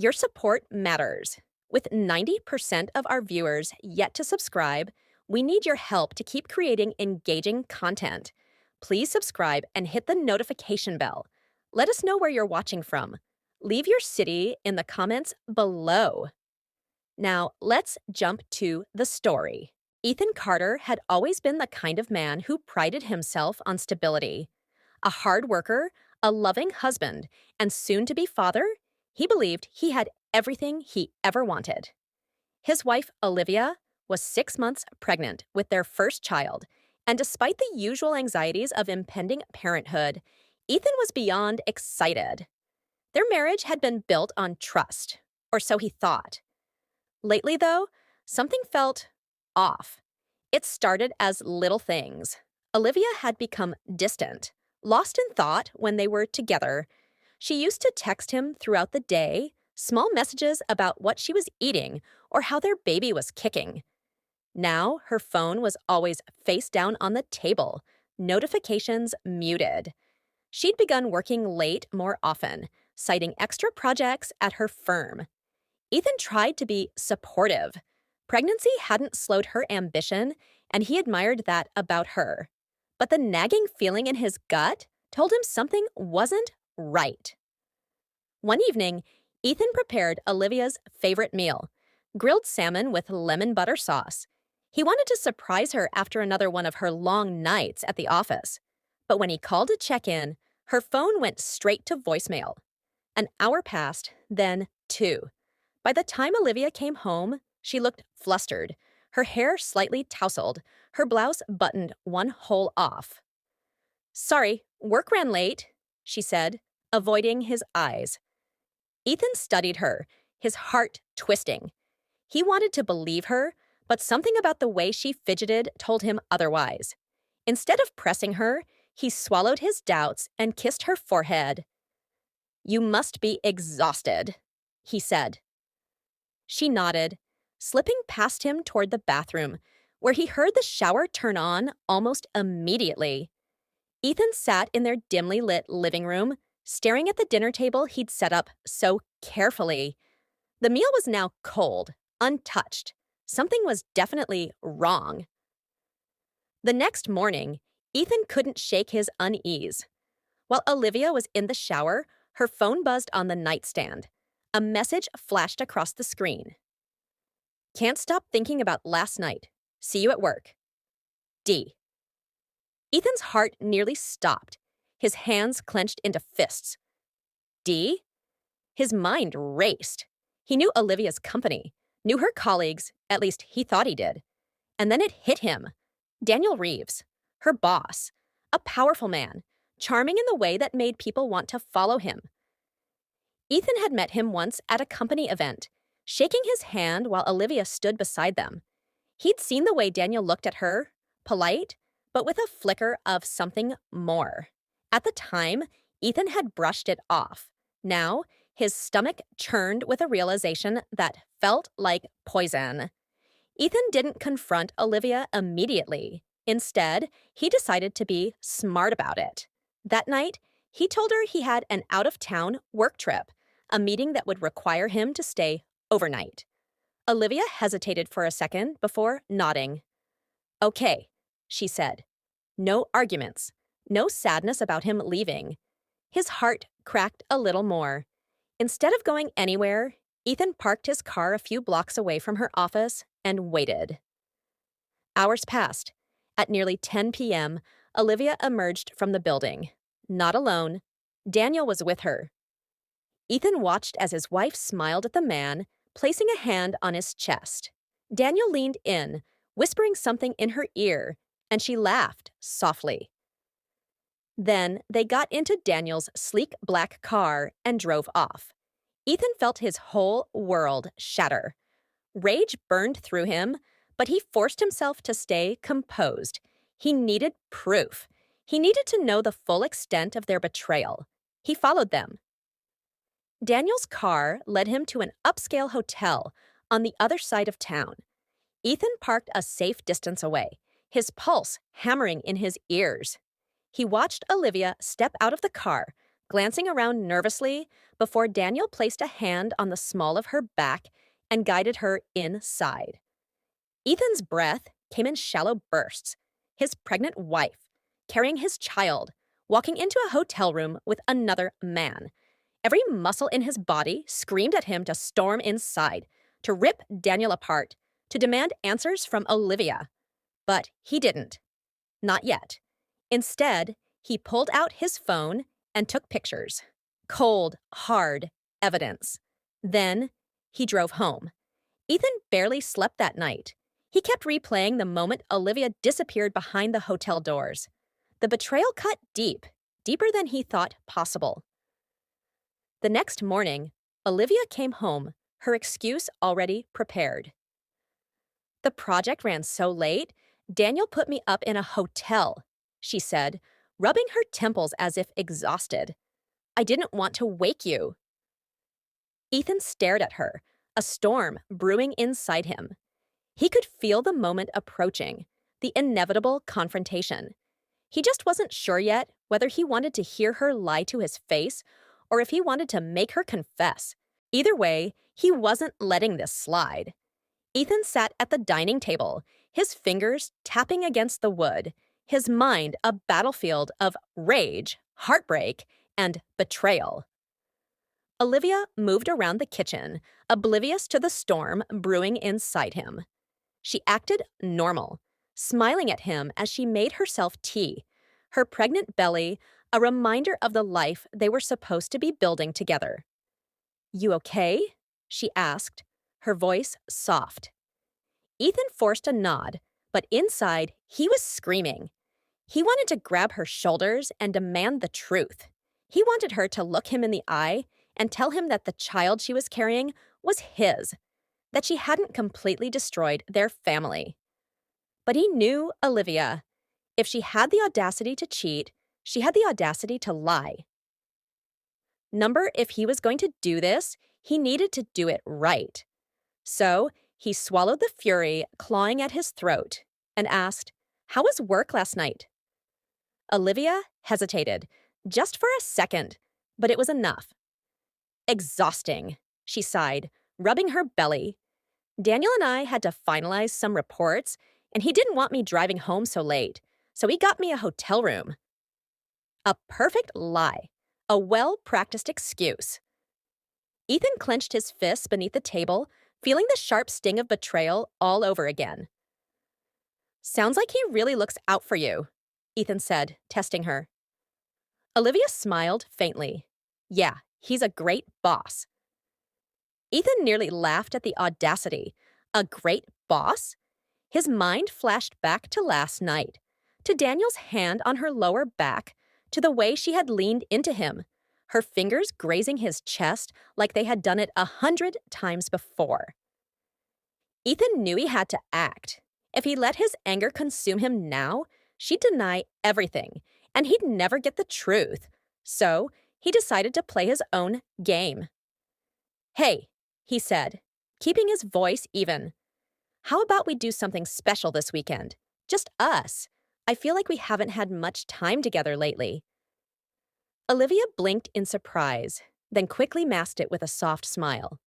Your support matters. With 90% of our viewers yet to subscribe, we need your help to keep creating engaging content. Please subscribe and hit the notification bell. Let us know where you're watching from. Leave your city in the comments below. Now, let's jump to the story. Ethan Carter had always been the kind of man who prided himself on stability. A hard worker, a loving husband, and soon-to-be father, he believed he had everything he ever wanted. His wife, Olivia, was 6 months pregnant with their first child, and despite the usual anxieties of impending parenthood, Ethan was beyond excited. Their marriage had been built on trust, or so he thought. Lately, though, something felt off. It started as little things. Olivia had become distant, lost in thought when they were together. She used to text him throughout the day, small messages about what she was eating or how their baby was kicking. Now, her phone was always face down on the table, notifications muted. She'd begun working late more often, citing extra projects at her firm. Ethan tried to be supportive. Pregnancy hadn't slowed her ambition, and he admired that about her. But the nagging feeling in his gut told him something wasn't right. One evening, Ethan prepared Olivia's favorite meal, grilled salmon with lemon butter sauce. He wanted to surprise her after another one of her long nights at the office. But when he called to check in, her phone went straight to voicemail. An hour passed, then 2. By the time Olivia came home, she looked flustered, her hair slightly tousled, her blouse buttoned one hole off. "Sorry, work ran late," she said, avoiding his eyes. Ethan studied her, his heart twisting. He wanted to believe her, but something about the way she fidgeted told him otherwise. Instead of pressing her, he swallowed his doubts and kissed her forehead. "You must be exhausted," he said. She nodded, slipping past him toward the bathroom, where he heard the shower turn on almost immediately. Ethan sat in their dimly lit living room, staring at the dinner table he'd set up so carefully. The meal was now cold, untouched. Something was definitely wrong. The next morning, Ethan couldn't shake his unease. While Olivia was in the shower, her phone buzzed on the nightstand. A message flashed across the screen. "Can't stop thinking about last night. See you at work. D." Ethan's heart nearly stopped. His hands clenched into fists. D? His mind raced. He knew Olivia's company, knew her colleagues, at least he thought he did. And then it hit him. Daniel Reeves, her boss, a powerful man, charming in the way that made people want to follow him. Ethan had met him once at a company event, shaking his hand while Olivia stood beside them. He'd seen the way Daniel looked at her, polite, but with a flicker of something more. At the time, Ethan had brushed it off. Now, his stomach churned with a realization that felt like poison. Ethan didn't confront Olivia immediately. Instead, he decided to be smart about it. That night, he told her he had an out-of-town work trip, a meeting that would require him to stay overnight. Olivia hesitated for a second before nodding. "Okay," she said. No arguments, no sadness about him leaving. His heart cracked a little more. Instead of going anywhere, Ethan parked his car a few blocks away from her office and waited. Hours passed. At nearly 10 p.m., Olivia emerged from the building. Not alone. Daniel was with her. Ethan watched as his wife smiled at the man, placing a hand on his chest. Daniel leaned in, whispering something in her ear, and she laughed softly. Then they got into Daniel's sleek black car and drove off. Ethan felt his whole world shatter. Rage burned through him, but he forced himself to stay composed. He needed proof. He needed to know the full extent of their betrayal. He followed them. Daniel's car led him to an upscale hotel on the other side of town. Ethan parked a safe distance away, his pulse hammering in his ears. He watched Olivia step out of the car, glancing around nervously before Daniel placed a hand on the small of her back and guided her inside. Ethan's breath came in shallow bursts. His pregnant wife, carrying his child, walking into a hotel room with another man. Every muscle in his body screamed at him to storm inside, to rip Daniel apart, to demand answers from Olivia. But he didn't. Not yet. Instead, he pulled out his phone and took pictures. Cold, hard evidence. Then he drove home. Ethan barely slept that night. He kept replaying the moment Olivia disappeared behind the hotel doors. The betrayal cut deep, deeper than he thought possible. The next morning, Olivia came home, her excuse already prepared. The project ran so late, Daniel put me up in a hotel, she said, rubbing her temples as if exhausted. I didn't want to wake you. Ethan stared at her, a storm brewing inside him. He could feel the moment approaching, the inevitable confrontation. He just wasn't sure yet whether he wanted to hear her lie to his face or if he wanted to make her confess. Either way, he wasn't letting this slide. Ethan sat at the dining table, his fingers tapping against the wood, his mind a battlefield of rage, heartbreak, and betrayal. Olivia moved around the kitchen, oblivious to the storm brewing inside him. She acted normal, smiling at him as she made herself tea, her pregnant belly a reminder of the life they were supposed to be building together. "You okay?" she asked, her voice soft. Ethan forced a nod, but inside, he was screaming. He wanted to grab her shoulders and demand the truth. He wanted her to look him in the eye and tell him that the child she was carrying was his, that she hadn't completely destroyed their family. But he knew Olivia. If she had the audacity to cheat, she had the audacity to lie. If he was going to do this, he needed to do it right. So he swallowed the fury clawing at his throat and asked, "How was work last night?" Olivia hesitated, just for a second, but it was enough. "Exhausting," she sighed, rubbing her belly. "Daniel and I had to finalize some reports, and he didn't want me driving home so late, so he got me a hotel room." A perfect lie, a well-practiced excuse. Ethan clenched his fists beneath the table, feeling the sharp sting of betrayal all over again. "Sounds like he really looks out for you," Ethan said, testing her. Olivia smiled faintly. "Yeah, he's a great boss." Ethan nearly laughed at the audacity. A great boss? His mind flashed back to last night, to Daniel's hand on her lower back, to the way she had leaned into him, her fingers grazing his chest like they had done it 100 times before. Ethan knew he had to act. If he let his anger consume him now, she'd deny everything, and he'd never get the truth. So he decided to play his own game. "Hey," he said, keeping his voice even. "How about we do something special this weekend? Just us. I feel like we haven't had much time together lately." Olivia blinked in surprise, then quickly masked it with a soft smile.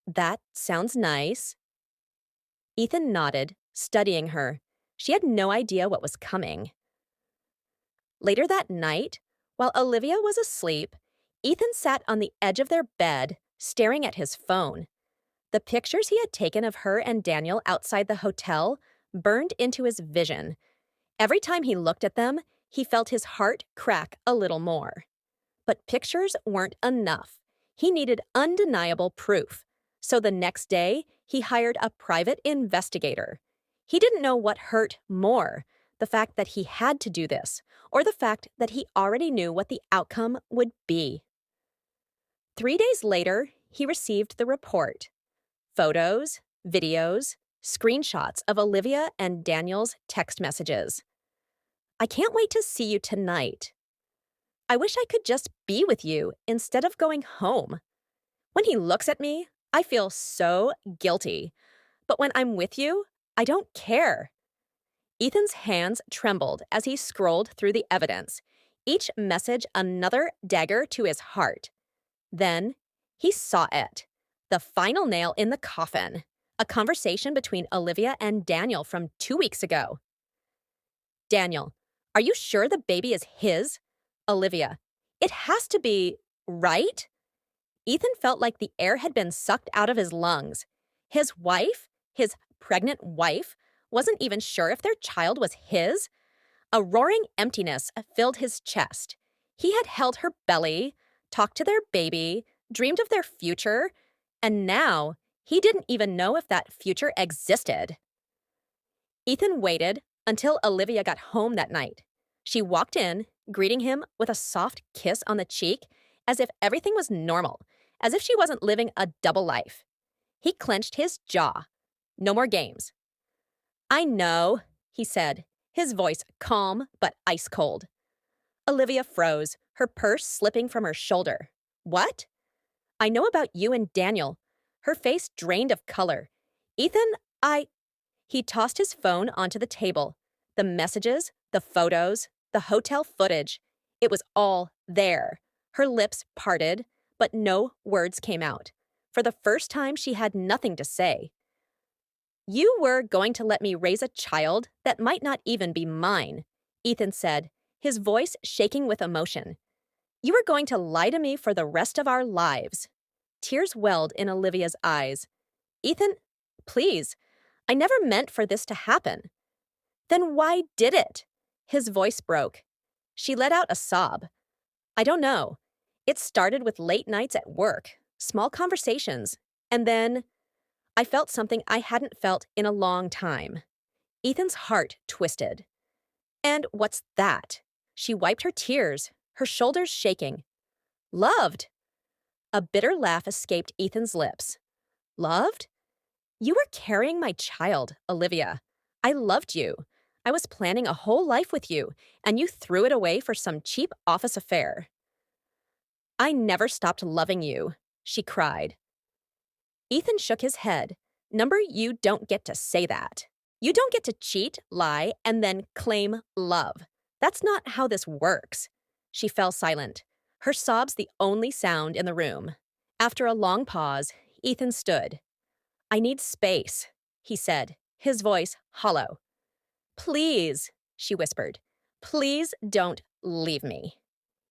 "That sounds nice." Ethan nodded, studying her. She had no idea what was coming. Later that night, while Olivia was asleep, Ethan sat on the edge of their bed, staring at his phone. The pictures he had taken of her and Daniel outside the hotel burned into his vision. Every time he looked at them, he felt his heart crack a little more. But pictures weren't enough. He needed undeniable proof. So the next day, he hired a private investigator. He didn't know what hurt more, the fact that he had to do this, or the fact that he already knew what the outcome would be. 3 days later, he received the report. Photos, videos, screenshots of Olivia and Daniel's text messages. "I can't wait to see you tonight. I wish I could just be with you instead of going home. When he looks at me, I feel so guilty. But when I'm with you, I don't care." Ethan's hands trembled as he scrolled through the evidence, each message another dagger to his heart. Then he saw it. The final nail in the coffin. A conversation between Olivia and Daniel from 2 weeks ago. Daniel, are you sure the baby is his? Olivia, it has to be, right? Ethan felt like the air had been sucked out of his lungs. His wife, his pregnant wife, wasn't even sure if their child was his. A roaring emptiness filled his chest. He had held her belly, talked to their baby, dreamed of their future, and now he didn't even know if that future existed. Ethan waited until Olivia got home that night. She walked in, greeting him with a soft kiss on the cheek, as if everything was normal, as if she wasn't living a double life. He clenched his jaw. No more games. I know, he said, his voice calm but ice cold. Olivia froze, her purse slipping from her shoulder. What? I know about you and Daniel. Her face drained of color. Ethan, He tossed his phone onto the table. The messages, the photos, the hotel footage. It was all there. Her lips parted, but no words came out. For the first time, she had nothing to say. You were going to let me raise a child that might not even be mine, Ethan said, his voice shaking with emotion. You were going to lie to me for the rest of our lives. Tears welled in Olivia's eyes. Ethan, please, I never meant for this to happen. Then why did it? His voice broke. She let out a sob. I don't know. It started with late nights at work, small conversations, and then I felt something I hadn't felt in a long time. Ethan's heart twisted. And what's that? She wiped her tears, her shoulders shaking. Loved. A bitter laugh escaped Ethan's lips. Loved? You were carrying my child, Olivia. I loved you. I was planning a whole life with you, and you threw it away for some cheap office affair. I never stopped loving you, she cried. Ethan shook his head. You don't get to say that. You don't get to cheat, lie, and then claim love. That's not how this works. She fell silent, her sobs the only sound in the room. After a long pause, Ethan stood. I need space, he said, his voice hollow. Please, she whispered. Please don't leave me.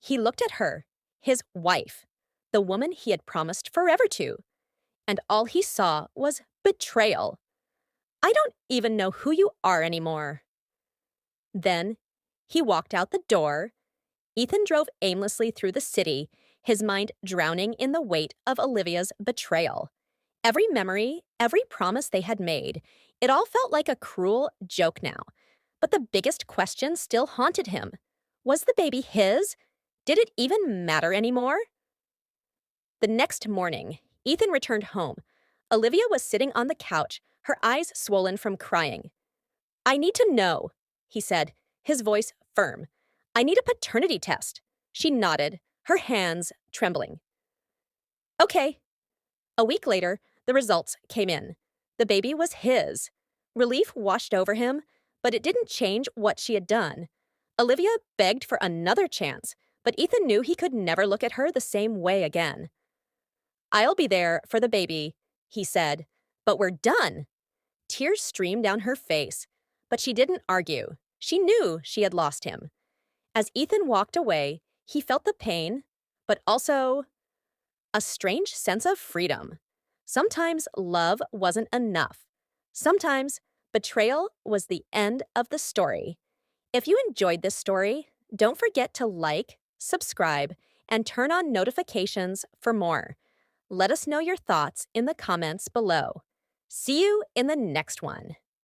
He looked at her, his wife, the woman he had promised forever to, and all he saw was betrayal. I don't even know who you are anymore. Then he walked out the door. Ethan drove aimlessly through the city, his mind drowning in the weight of Olivia's betrayal. Every memory, every promise they had made, it all felt like a cruel joke now. But the biggest question still haunted him. Was the baby his? Did it even matter anymore? The next morning, Ethan returned home. Olivia was sitting on the couch, her eyes swollen from crying. I need to know, he said, his voice firm. I need a paternity test. She nodded, her hands trembling. Okay. A week later, the results came in. The baby was his. Relief washed over him, but it didn't change what she had done. Olivia begged for another chance, but Ethan knew he could never look at her the same way again. I'll be there for the baby, he said, but we're done. Tears streamed down her face, but she didn't argue. She knew she had lost him. As Ethan walked away, he felt the pain, but also a strange sense of freedom. Sometimes love wasn't enough. Sometimes betrayal was the end of the story. If you enjoyed this story, don't forget to like, subscribe, and turn on notifications for more. Let us know your thoughts in the comments below. See you in the next one.